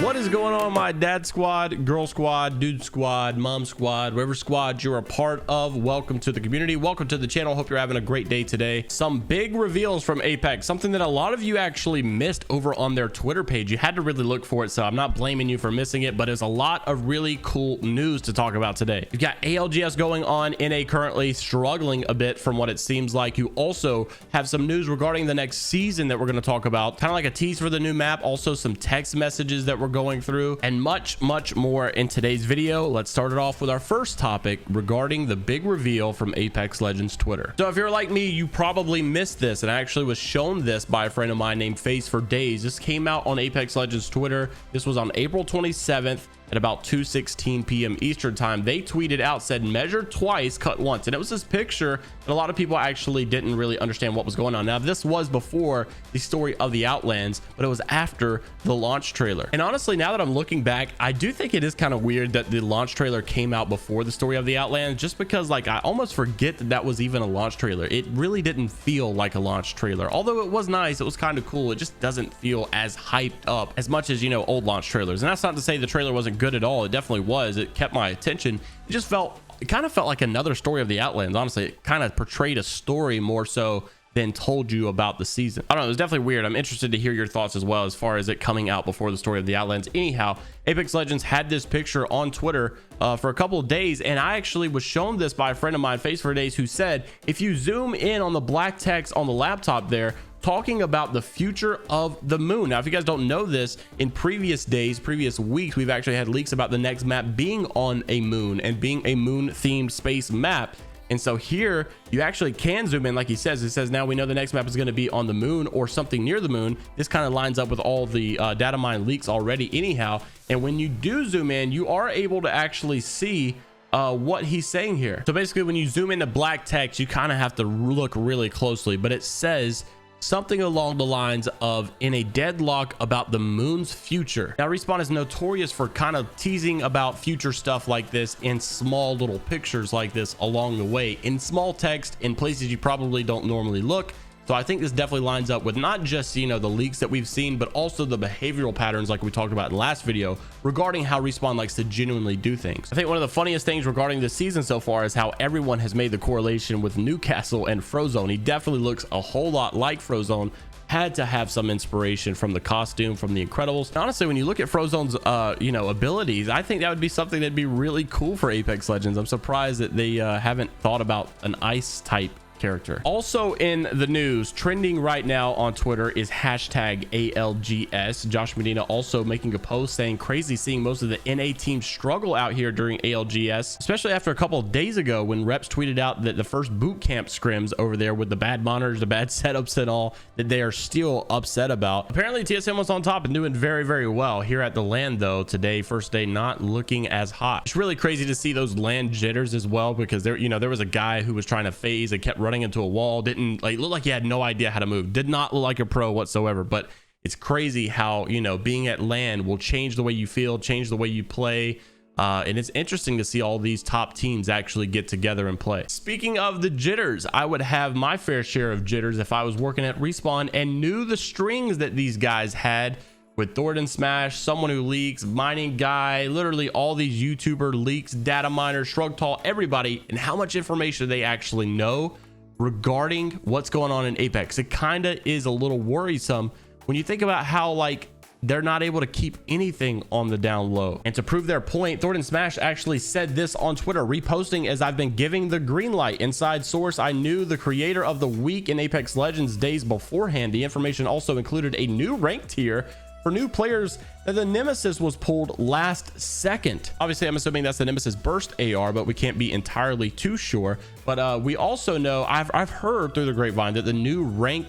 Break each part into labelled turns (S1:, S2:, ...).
S1: What is going on, my dad squad, girl squad, dude squad, mom squad, whatever squad you're a part of? Welcome to the community. Welcome to the channel. Hope you're having a great day today. Some big reveals from Apex, something that a lot of you actually missed over on their Twitter page. You had to really look for it, so I'm not blaming you for missing it, but there's a lot of really cool news to talk about today. You've got ALGS going on, NA currently struggling a bit from what it seems like. You also have some news regarding the next season that we're going to talk about, kind of like a tease for the new map, also some text messages that we're going through, and much more in today's video. Let's start it off with our first topic regarding the big reveal from Apex Legends Twitter. So if you're like me, you probably missed this, and I actually was shown this by a friend of mine named Face for Days. This came out on Apex Legends Twitter. This was on April 27th at about 2:16 p.m. Eastern time. They tweeted out, said measure twice, cut once, and it was this picture that a lot of people actually didn't really understand what was going on. Now, this was before the story of the Outlands, but it was after the launch trailer. And honestly, now that I'm looking back, I do think it is kind of weird that the launch trailer came out before the story of the Outlands, just because like I almost forget that that was even a launch trailer. It really didn't feel like a launch trailer, although it was nice, it was kind of cool. It just doesn't feel as hyped up as much as, you know, old launch trailers. And that's not to say the trailer wasn't good at all. It definitely was. It kept my attention. It kind of felt like another story of the Outlands. Honestly, it kind of portrayed a story more so than told you about the season. I don't know, it was definitely weird. I'm interested to hear your thoughts as well as far as it coming out before the story of the Outlands. Anyhow, Apex Legends had this picture on Twitter for a couple of days, and I actually was shown this by a friend of mine, Face for Days, who said if you zoom in on the black text on the laptop there, talking about the future of the moon. Now, if you guys don't know this, in previous days, previous weeks, we've actually had leaks about the next map being on a moon and being a moon themed space map. And so here you actually can zoom in, like he says. It says now we know the next map is going to be on the moon or something near the moon. This kind of lines up with all the data mine leaks already anyhow. And when you do zoom in, you are able to actually see what he's saying here. So basically, when you zoom into black text, you kind of have to look really closely, but it says something along the lines of in a deadlock about the moon's future. Now, Respawn is notorious for kind of teasing about future stuff like this in small little pictures like this along the way, in small text, in places you probably don't normally look. So I think this definitely lines up with not just, you know, the leaks that we've seen, but also the behavioral patterns like we talked about in the last video regarding how Respawn likes to genuinely do things. I think one of the funniest things regarding this season so far is how everyone has made the correlation with Newcastle and Frozone. He definitely looks a whole lot like Frozone. Had to have some inspiration from the costume from the Incredibles. And honestly, when you look at Frozone's you know, abilities, I think that would be something that'd be really cool for Apex Legends. I'm surprised that they haven't thought about an ice type character. Also in the news, trending right now on Twitter is hashtag ALGS. Josh Medina also making a post saying crazy seeing most of the NA teams struggle out here during ALGS, especially after a couple of days ago when Reps tweeted out that the first boot camp scrims over there with the bad monitors, the bad setups and all, that they are still upset about. Apparently TSM was on top and doing very well. Here at the LAN though, today, first day, not looking as hot. It's really crazy to see those LAN jitters as well, because there, you know, there was a guy who was trying to phase and kept running into a wall, didn't like look like he had no idea how to move, did not look like a pro whatsoever. But it's crazy how, you know, being at LAN will change the way you feel, change the way you play, and it's interesting to see all these top teams actually get together and play. Speaking of the jitters, I would have my fair share of jitters if I was working at Respawn and knew the strings that these guys had with Thornton Smash, someone who leaks, mining guy, literally all these YouTuber leaks, data miners, Shrug Tall, everybody, and how much information they actually know regarding what's going on in Apex. It kind of is a little worrisome when you think about how like they're not able to keep anything on the down low. And to prove their point, Thornton Smash actually said this on Twitter, reposting as I've been giving the green light. Inside source, I knew the creator of the week in Apex Legends days beforehand. The information also included a new rank tier for new players that the Nemesis was pulled last second. Obviously, I'm assuming that's the Nemesis Burst AR, but we can't be entirely too sure. But we also know, I've heard through the grapevine that the new rank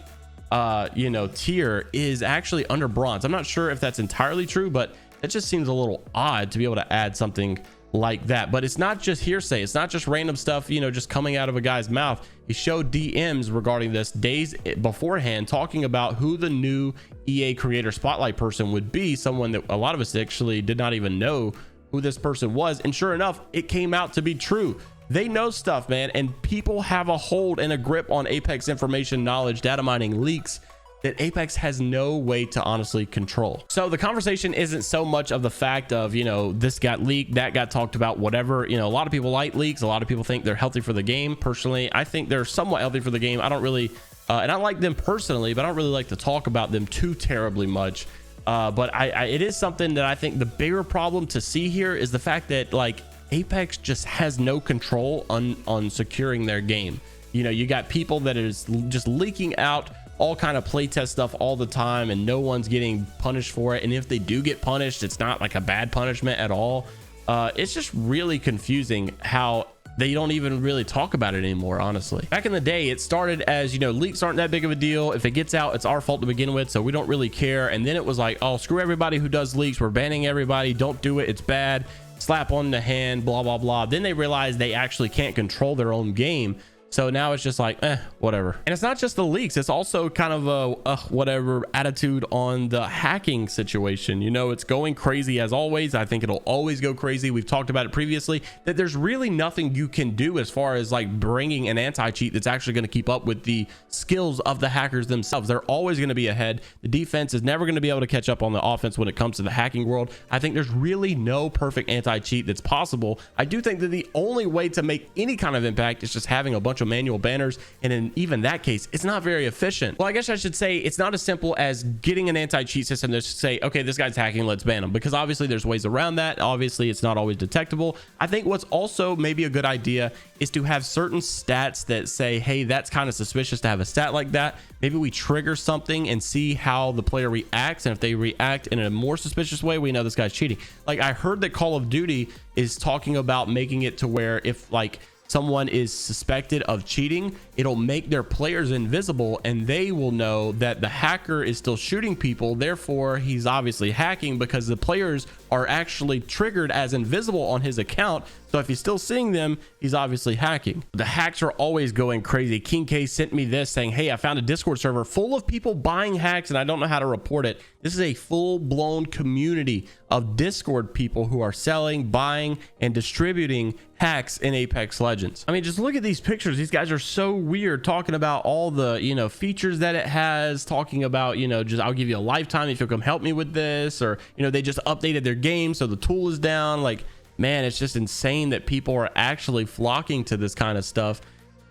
S1: you know, tier is actually under bronze. I'm not sure if that's entirely true, but it just seems a little odd to be able to add something like that. But it's not just hearsay, it's not just random stuff, you know, just coming out of a guy's mouth. He showed DMs regarding this days beforehand, talking about who the new EA creator spotlight person would be, someone that a lot of us actually did not even know who this person was. And sure enough, it came out to be true. They know stuff, man, and people have a hold and a grip on Apex information, knowledge, data mining, leaks that Apex has no way to honestly control. So the conversation isn't so much of the fact of, you know, this got leaked, that got talked about, whatever. You know, a lot of people like leaks. A lot of people think they're healthy for the game. Personally, I think they're somewhat healthy for the game. I don't really, and I like them personally, but I don't really like to talk about them too terribly much. But it is something that I think the bigger problem to see here is the fact that, like, Apex just has no control on securing their game. You know, you got people that is just leaking out all kind of playtest stuff all the time, and no one's getting punished for it. And if they do get punished, it's not like a bad punishment at all. It's just really confusing how they don't even really talk about it anymore, honestly. Back in the day, it started as, you know, leaks aren't that big of a deal. If it gets out, it's our fault to begin with, so we don't really care. And then it was like, oh, screw everybody who does leaks. We're banning everybody. Don't do it. It's bad. Slap on the hand, blah, blah, blah. Then they realized they actually can't control their own game. So now it's just like, whatever. And it's not just the leaks. It's also kind of a whatever attitude on the hacking situation. You know, it's going crazy as always. I think it'll always go crazy. We've talked about it previously, that there's really nothing you can do as far as like bringing an anti-cheat that's actually going to keep up with the skills of the hackers themselves. They're always going to be ahead. The defense is never going to be able to catch up on the offense when it comes to the hacking world. I think there's really no perfect anti-cheat that's possible. I do think that the only way to make any kind of impact is just having a bunch of manual banners, and in even that case, it's not very efficient. Well, I guess I should say it's not as simple as getting an anti-cheat system to say, okay, this guy's hacking, let's ban him, because obviously there's ways around that. Obviously it's not always detectable. I think what's also maybe a good idea is to have certain stats that say, hey, that's kind of suspicious to have a stat like that. Maybe we trigger something and see how the player reacts, and if they react in a more suspicious way, we know this guy's cheating. Like, I heard that Call of Duty is talking about making it to where if like someone is suspected of cheating, it'll make their players invisible, and they will know that the hacker is still shooting people. Therefore, he's obviously hacking, because the players are actually triggered as invisible on his account. So if he's still seeing them, he's obviously hacking. The hacks are always going crazy. King K sent me this saying, hey, I found a Discord server full of people buying hacks and I don't know how to report it. This is a full-blown community of Discord people who are selling, buying, and distributing hacks in Apex Legends. I mean, just look at these pictures. These guys are so weird, talking about all the, you know, features that it has, talking about, you know, just I'll give you a lifetime if you'll come help me with this, or, you know, they just updated their game so the tool is down. Like, man, it's just insane that people are actually flocking to this kind of stuff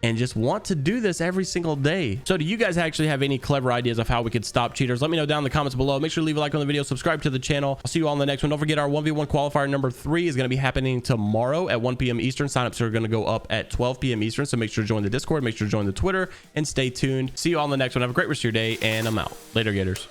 S1: and just want to do this every single day. So do you guys actually have any clever ideas of how we could stop cheaters? Let me know down in the comments below. Make sure to leave a like on the video, subscribe to the channel. I'll see you all in the next one. Don't forget, our 1v1 qualifier number 3 is going to be happening tomorrow at 1 p.m. Eastern. Signups are going to go up at 12 p.m. Eastern, so make sure to join the Discord, make sure to join the Twitter, and stay tuned. See you all in the next one. Have a great rest of your day, and I'm out. Later, Gators.